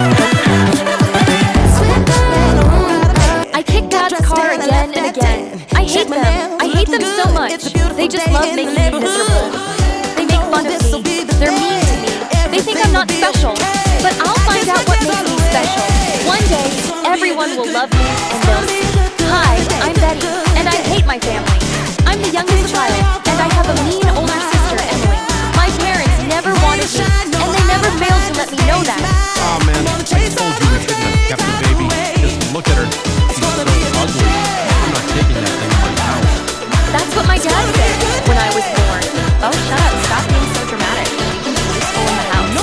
I kick Dad's car again and again. I hate them. I hate them so much. They just love making me miserable. They make fun of me. They're mean to me. They think I'm not special. But I'll find out what makes me special. One day, everyone will love me and they'll see. Hi, I'm Betty, and I hate my family. I'm the youngest child, and I have a mean older sister, Emily. My parents never wanted me, and they never failed to let me know that. Aw, man, I told you we shouldn't have kept the baby. Just look at her. She's so ugly. I'm not taking that thing to my house. That's what my dad said when I was born. Oh, shut up. Stop being so dramatic. We can be useful in the house.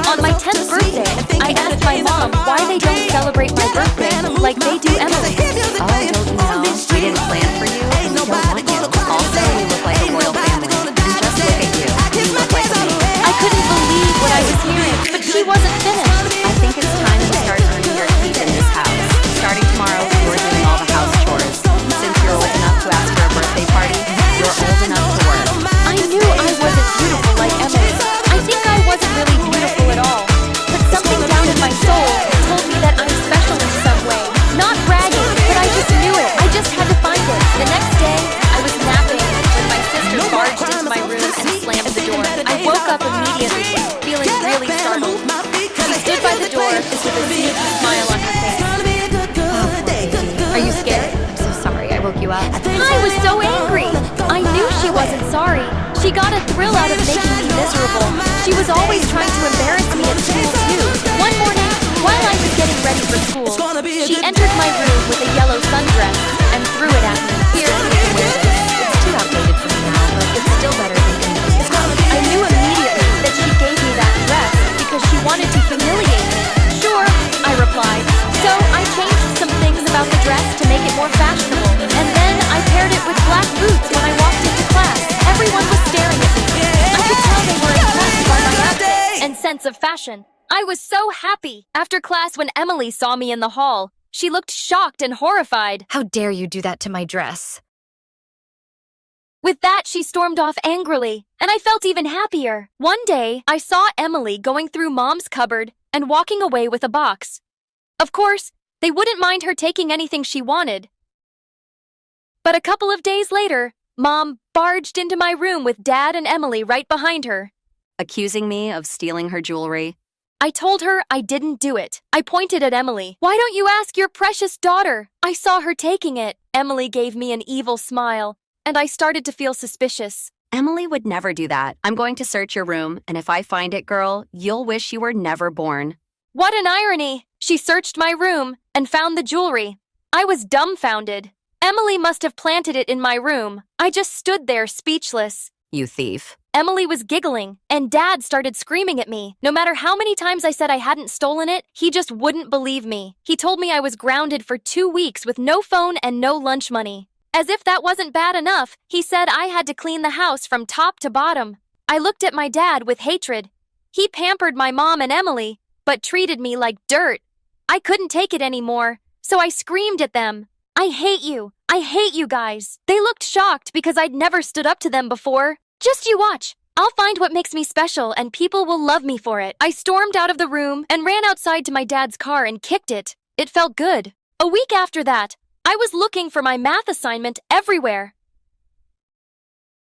On my 10th birthday, I asked my mom why they don't celebrate my birthday like they do Emily's. Oh, don't you know? We didn't plan for you, and we don't want you. Also, you look like a royal family. And just look at you. You look like me. I couldn't believe what I was hearing, but she wasn't finished. I think it's time to start earning your keep in this house. Starting tomorrow, you're doing all the house chores. Since you're old enough to ask for a birthday party, you're old enough to work. I knew I wasn't beautiful like Emily. I think I wasn't really beautiful at all. But something down in my soul told me that I'm special in some way. Not bragging, but I just knew it. I just had to find it. The next day, I was napping when my sister barged into my room and slammed the door. I woke up immediately, feeling really startled. She stood by the door with a sneaky smile on her face. Are you scared? I'm so sorry I woke you up. I was so angry. I knew she wasn't sorry. She got a thrill out of making me miserable. She was always trying to embarrass me at school too. One morning, while I was getting ready for school, she entered my room with a yellow sundress and threw it at me. Here, you can wear this. It's too outdated for me now, but it's still better than anything. I knew immediately that she gave me that dress because she wanted to humiliate me. Sure, I replied. So I changed some things about the dress to make it more fashionable. And then I paired it with black boots when I walked into class. Everyone was staring at me. I could tell they were impressed by my outfit and sense of fashion. I was so happy. After class, when Emily saw me in the hall, she looked shocked and horrified. How dare you do that to my dress? With that, she stormed off angrily, and I felt even happier. One day, I saw Emily going through Mom's cupboard and walking away with a box. Of course, they wouldn't mind her taking anything she wanted. But a couple of days later, Mom barged into my room with Dad and Emily right behind her. Accusing me of stealing her jewelry. I told her I didn't do it. I pointed at Emily. Why don't you ask your precious daughter? I saw her taking it. Emily gave me an evil smile, and I started to feel suspicious. Emily would never do that. I'm going to search your room, and if I find it, girl, you'll wish you were never born. What an irony! She searched my room and found the jewelry. I was dumbfounded. Emily must have planted it in my room. I just stood there speechless. You thief. Emily was giggling, and Dad started screaming at me. No matter how many times I said I hadn't stolen it, he just wouldn't believe me. He told me I was grounded for 2 weeks with no phone and no lunch money. As if that wasn't bad enough, he said I had to clean the house from top to bottom. I looked at my dad with hatred. He pampered my mom and Emily, but treated me like dirt. I couldn't take it anymore, so I screamed at them. I hate you. I hate you guys. They looked shocked because I'd never stood up to them before. Just you watch. I'll find what makes me special and people will love me for it. I stormed out of the room and ran outside to my dad's car and kicked it. It felt good. A week after that, I was looking for my math assignment everywhere.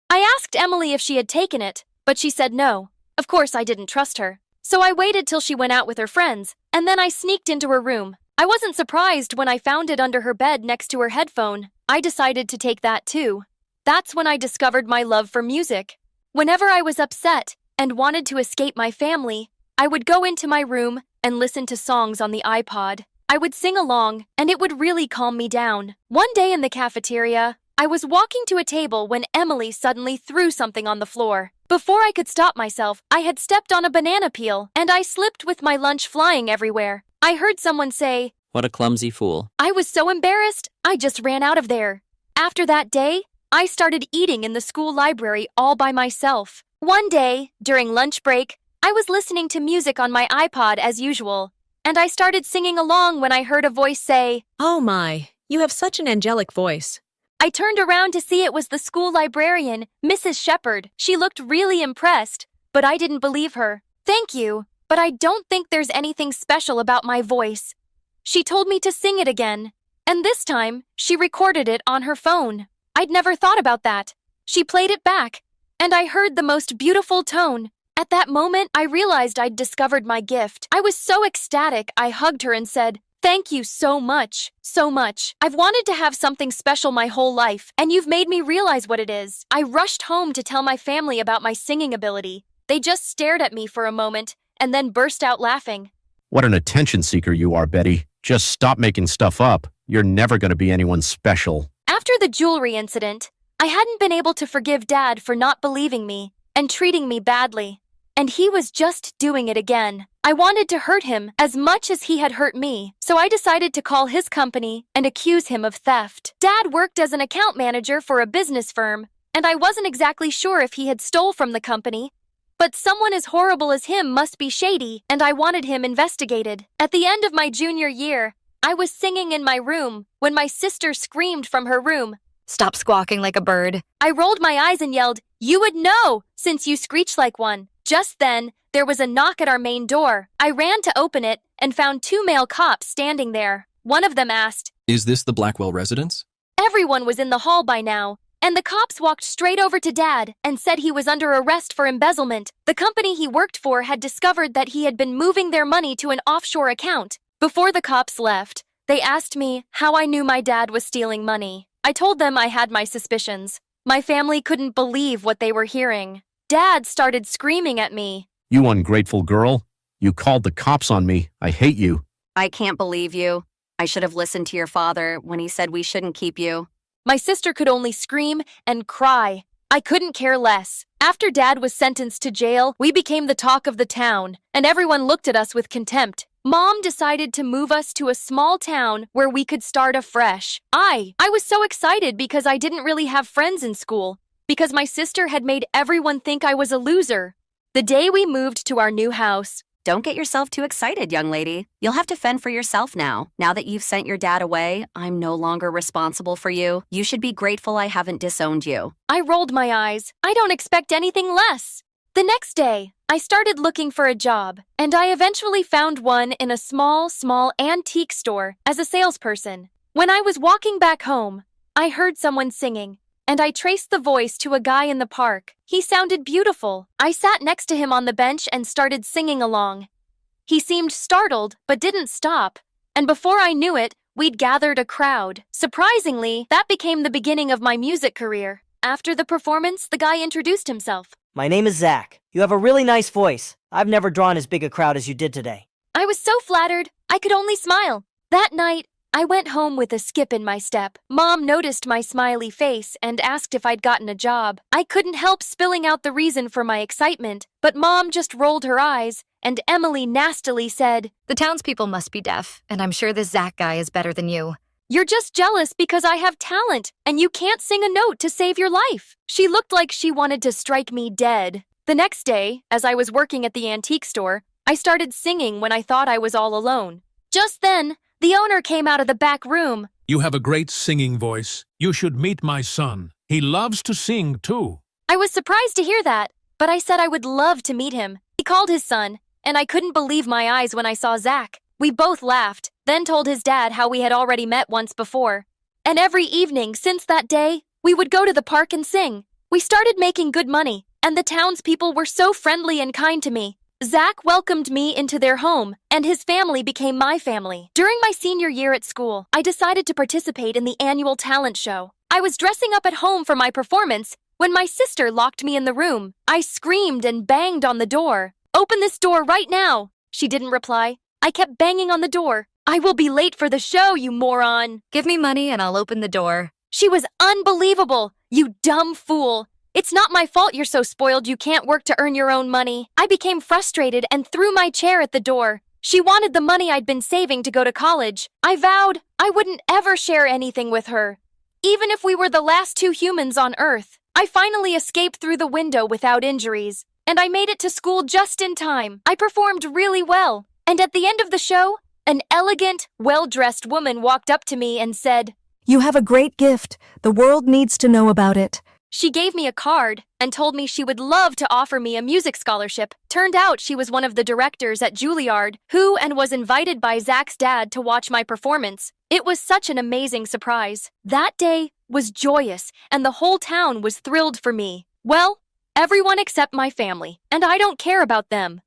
I asked Emily if she had taken it, but she said no. Of course, I didn't trust her. So I waited till she went out with her friends, and then I sneaked into her room. I wasn't surprised when I found it under her bed next to her headphone. I decided to take that too. That's when I discovered my love for music. Whenever I was upset and wanted to escape my family, I would go into my room and listen to songs on the iPod. I would sing along, and it would really calm me down. One day in the cafeteria, I was walking to a table when Emily suddenly threw something on the floor. Before I could stop myself, I had stepped on a banana peel, and I slipped with my lunch flying everywhere. I heard someone say, "What a clumsy fool." I was so embarrassed, I just ran out of there. After that day, I started eating in the school library all by myself. One day, during lunch break, I was listening to music on my iPod as usual, and I started singing along when I heard a voice say, "Oh my, you have such an angelic voice." I turned around to see it was the school librarian, Mrs. Shepherd. She looked really impressed, but I didn't believe her. "Thank you," but I don't think there's anything special about my voice. She told me to sing it again, and this time, she recorded it on her phone. I'd never thought about that. She played it back, and I heard the most beautiful tone. At that moment, I realized I'd discovered my gift. I was so ecstatic, I hugged her and said, "Thank you so much, so much. I've wanted to have something special my whole life, and you've made me realize what it is." I rushed home to tell my family about my singing ability. They just stared at me for a moment, and then burst out laughing. What an attention seeker you are, Betty. Just stop making stuff up. You're never going to be anyone special. After the jewelry incident, I hadn't been able to forgive Dad for not believing me and treating me badly. And he was just doing it again. I wanted to hurt him as much as he had hurt me, so I decided to call his company and accuse him of theft. Dad worked as an account manager for a business firm, and I wasn't exactly sure if he had stole from the company, but someone as horrible as him must be shady, and I wanted him investigated. At the end of my junior year, I was singing in my room when my sister screamed from her room. Stop squawking like a bird. I rolled my eyes and yelled, "You would know, since you screech like one." Just then, there was a knock at our main door. I ran to open it and found 2 male cops standing there. One of them asked, "Is this the Blackwell residence?" Everyone was in the hall by now, and the cops walked straight over to Dad and said he was under arrest for embezzlement. The company he worked for had discovered that he had been moving their money to an offshore account. Before the cops left, they asked me how I knew my dad was stealing money. I told them I had my suspicions. My family couldn't believe what they were hearing. Dad started screaming at me. You ungrateful girl. You called the cops on me. I hate you. I can't believe you. I should have listened to your father when he said we shouldn't keep you. My sister could only scream and cry. I couldn't care less. After Dad was sentenced to jail, we became the talk of the town, and everyone looked at us with contempt. Mom decided to move us to a small town where we could start afresh. I was so excited because I didn't really have friends in school, because my sister had made everyone think I was a loser. The day we moved to our new house, Don't get yourself too excited, young lady. You'll have to fend for yourself now. Now that you've sent your dad away, I'm no longer responsible for you. You should be grateful I haven't disowned you. I rolled my eyes. I don't expect anything less. The next day, I started looking for a job, and I eventually found one in a small antique store as a salesperson. When I was walking back home, I heard someone singing, and I traced the voice to a guy in the park. He sounded beautiful. I sat next to him on the bench and started singing along. He seemed startled, but didn't stop, and before I knew it, we'd gathered a crowd. Surprisingly, that became the beginning of my music career. After the performance, the guy introduced himself. My name is Zach. You have a really nice voice. I've never drawn as big a crowd as you did today. I was so flattered, I could only smile. That night, I went home with a skip in my step. Mom noticed my smiley face and asked if I'd gotten a job. I couldn't help spilling out the reason for my excitement, but Mom just rolled her eyes, and Emily nastily said, The townspeople must be deaf, and I'm sure this Zach guy is better than you. "You're just jealous because I have talent, and you can't sing a note to save your life." She looked like she wanted to strike me dead. The next day, as I was working at the antique store, I started singing when I thought I was all alone. Just then, the owner came out of the back room. "You have a great singing voice. You should meet my son. He loves to sing, too." I was surprised to hear that, but I said I would love to meet him. He called his son, and I couldn't believe my eyes when I saw Zach. We both laughed, then told his dad how we had already met once before. And every evening since that day, we would go to the park and sing. We started making good money, and the townspeople were so friendly and kind to me. Zach welcomed me into their home, and his family became my family. During my senior year at school, I decided to participate in the annual talent show. I was dressing up at home for my performance when my sister locked me in the room. I screamed and banged on the door. "Open this door right now!" She didn't reply. I kept banging on the door. "I will be late for the show, you moron!" Give me money and I'll open the door. She was unbelievable. "You dumb fool. It's not my fault you're so spoiled you can't work to earn your own money." I became frustrated and threw my chair at the door. She wanted the money I'd been saving to go to college. I vowed I wouldn't ever share anything with her, even if we were the last 2 humans on Earth. I finally escaped through the window without injuries, and I made it to school just in time. I performed really well, and at the end of the show, an elegant, well-dressed woman walked up to me and said, "You have a great gift. The world needs to know about it. She gave me a card and told me she would love to offer me a music scholarship. Turned out she was one of the directors at Juilliard, who and was invited by Zach's dad to watch my performance. It was such an amazing surprise. That day was joyous, and the whole town was thrilled for me. Well, everyone except my family, and I don't care about them.